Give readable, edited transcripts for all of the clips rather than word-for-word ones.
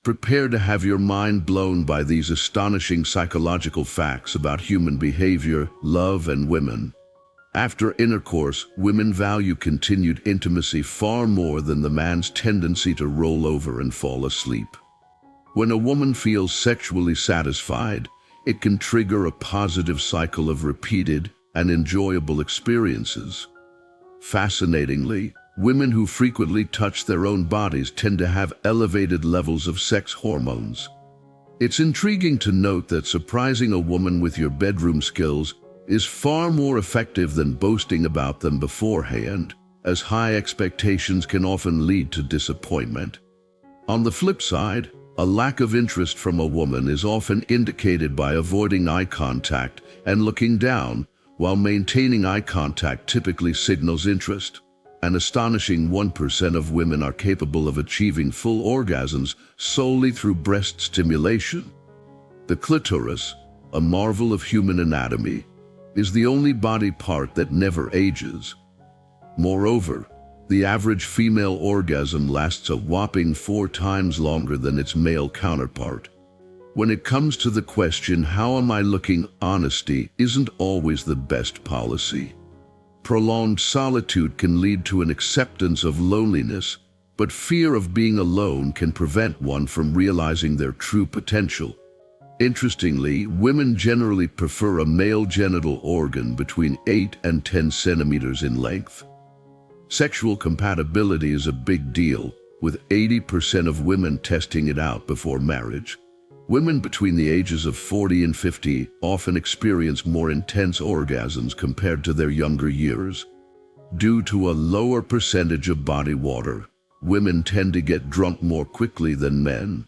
Prepare to have your mind blown by these astonishing psychological facts about human behavior, love, and women. After intercourse, women value continued intimacy far more than the man's tendency to roll over and fall asleep. When a woman feels sexually satisfied, it can trigger a positive cycle of repeated and enjoyable experiences. Fascinatingly, women who frequently touch their own bodies tend to have elevated levels of sex hormones. It's intriguing to note that surprising a woman with your bedroom skills is far more effective than boasting about them beforehand, as high expectations can often lead to disappointment. On the flip side, a lack of interest from a woman is often indicated by avoiding eye contact and looking down, while maintaining eye contact typically signals interest. An astonishing 1% of women are capable of achieving full orgasms solely through breast stimulation. The clitoris, a marvel of human anatomy, is the only body part that never ages. Moreover, the average female orgasm lasts a whopping 4 times longer than its male counterpart. When it comes to the question, how am I looking, honesty isn't always the best policy. Prolonged solitude can lead to an acceptance of loneliness, but fear of being alone can prevent one from realizing their true potential. Interestingly, women generally prefer a male genital organ between 8 and 10 centimeters in length. Sexual compatibility is a big deal, with 80% of women testing it out before marriage. Women between the ages of 40 and 50 often experience more intense orgasms compared to their younger years. Due to a lower percentage of body water, women tend to get drunk more quickly than men.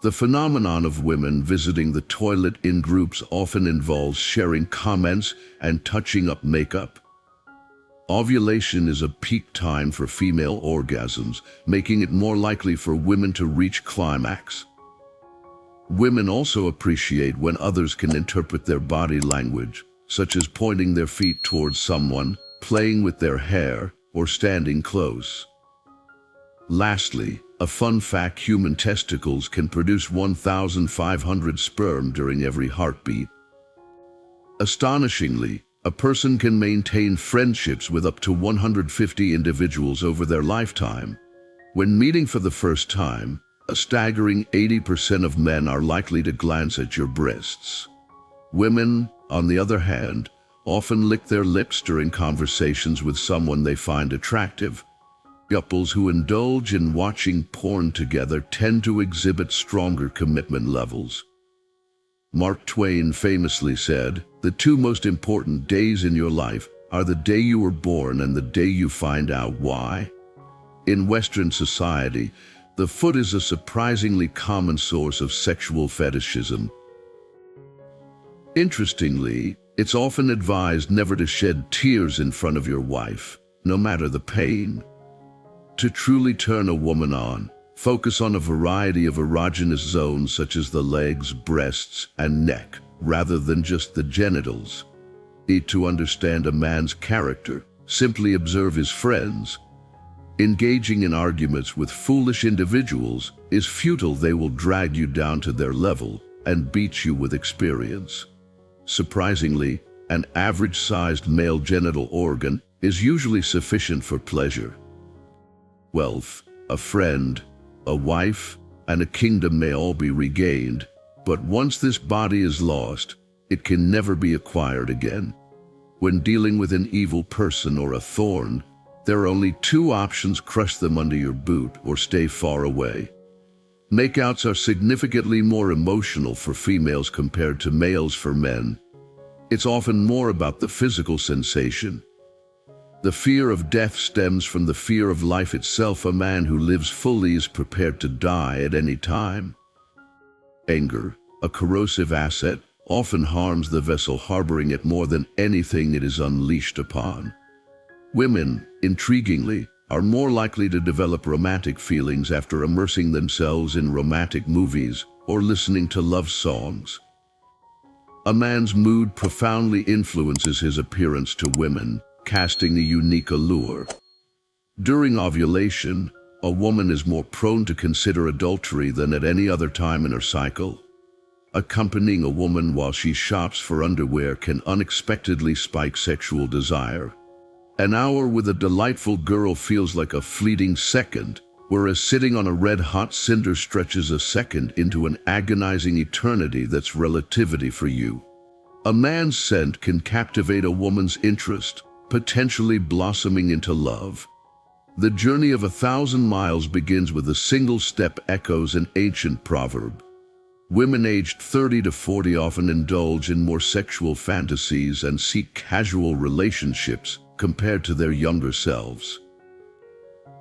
The phenomenon of women visiting the toilet in groups often involves sharing comments and touching up makeup. Ovulation is a peak time for female orgasms, making it more likely for women to reach climax. Women also appreciate when others can interpret their body language, such as pointing their feet towards someone, playing with their hair, or standing close. Lastly, a fun fact: human testicles can produce 1,500 sperm during every heartbeat. Astonishingly, a person can maintain friendships with up to 150 individuals over their lifetime. When meeting for the first time, a staggering 80% of men are likely to glance at your breasts. Women, on the other hand, often lick their lips during conversations with someone they find attractive. Couples who indulge in watching porn together tend to exhibit stronger commitment levels. Mark Twain famously said, "The 2 most important days in your life are the day you were born and the day you find out why." In Western society, the foot is a surprisingly common source of sexual fetishism. Interestingly, it's often advised never to shed tears in front of your wife, no matter the pain. To truly turn a woman on, focus on a variety of erogenous zones such as the legs, breasts, and neck, rather than just the genitals. To understand a man's character, simply observe his friends. Engaging in arguments with foolish individuals is futile. They will drag you down to their level and beat you with experience. Surprisingly, an average-sized male genital organ is usually sufficient for pleasure. Wealth, a friend, a wife, and a kingdom may all be regained, but once this body is lost, it can never be acquired again. When dealing with an evil person or a thorn, there are only 2 options: crush them under your boot or stay far away. Makeouts are significantly more emotional for females compared to males for men. It's often more about the physical sensation. The fear of death stems from the fear of life itself. A man who lives fully is prepared to die at any time. Anger, a corrosive asset, often harms the vessel harboring it more than anything it is unleashed upon. Women, intriguingly, are more likely to develop romantic feelings after immersing themselves in romantic movies or listening to love songs. A man's mood profoundly influences his appearance to women, casting a unique allure. During ovulation, a woman is more prone to consider adultery than at any other time in her cycle. Accompanying a woman while she shops for underwear can unexpectedly spike sexual desire. An hour with a delightful girl feels like a fleeting second, whereas sitting on a red-hot cinder stretches a second into an agonizing eternity that's relativity for you. A man's scent can captivate a woman's interest, potentially blossoming into love. The journey of 1,000 miles begins with a single step, echoes an ancient proverb. Women aged 30 to 40 often indulge in more sexual fantasies and seek casual relationships compared to their younger selves.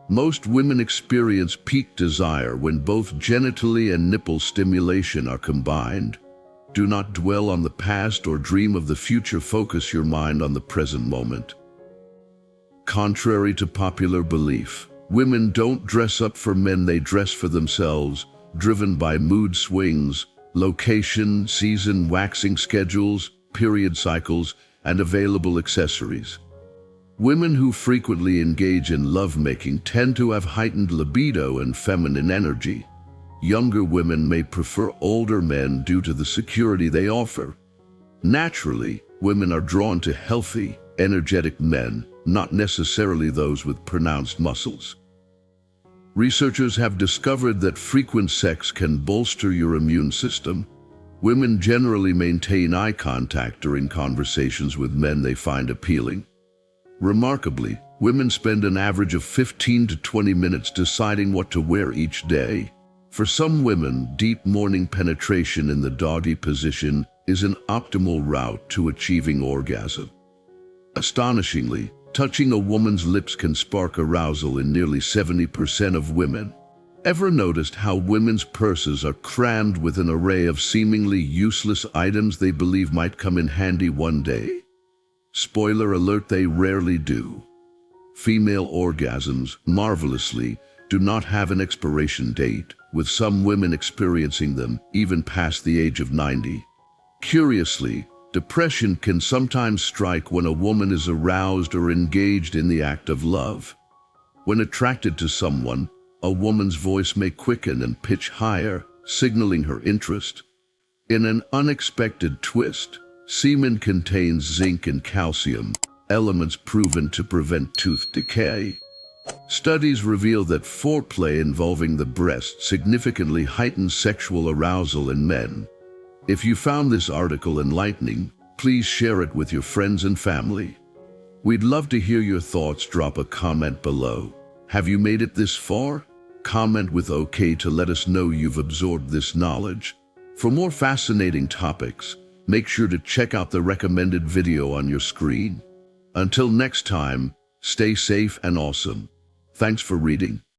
Most women experience peak desire when both genitally and nipple stimulation are combined. Do not dwell on the past or dream of the future. Focus your mind on the present moment. Contrary to popular belief, women don't dress up for men, they dress for themselves, driven by mood swings, location, season, waxing schedules, period cycles, and available accessories. Women who frequently engage in lovemaking tend to have heightened libido and feminine energy. Younger women may prefer older men due to the security they offer. Naturally, women are drawn to healthy, energetic men, not necessarily those with pronounced muscles. Researchers have discovered that frequent sex can bolster your immune system. Women generally maintain eye contact during conversations with men they find appealing. Remarkably, women spend an average of 15 to 20 minutes deciding what to wear each day. For some women, deep morning penetration in the doggy position is an optimal route to achieving orgasm. Astonishingly, touching a woman's lips can spark arousal in nearly 70% of women. Ever noticed how women's purses are crammed with an array of seemingly useless items they believe might come in handy one day? Spoiler alert, they rarely do. Female orgasms, marvelously, do not have an expiration date, with some women experiencing them even past the age of 90. Curiously, depression can sometimes strike when a woman is aroused or engaged in the act of love. When attracted to someone, a woman's voice may quicken and pitch higher, signaling her interest. In an unexpected twist, semen contains zinc and calcium, elements proven to prevent tooth decay. Studies reveal that foreplay involving the breast significantly heightens sexual arousal in men. If you found this article enlightening, please share it with your friends and family. We'd love to hear your thoughts. Drop a comment below. Have you made it this far? Comment with OK to let us know you've absorbed this knowledge. For more fascinating topics, make sure to check out the recommended video on your screen. Until next time, stay safe and awesome. Thanks for reading.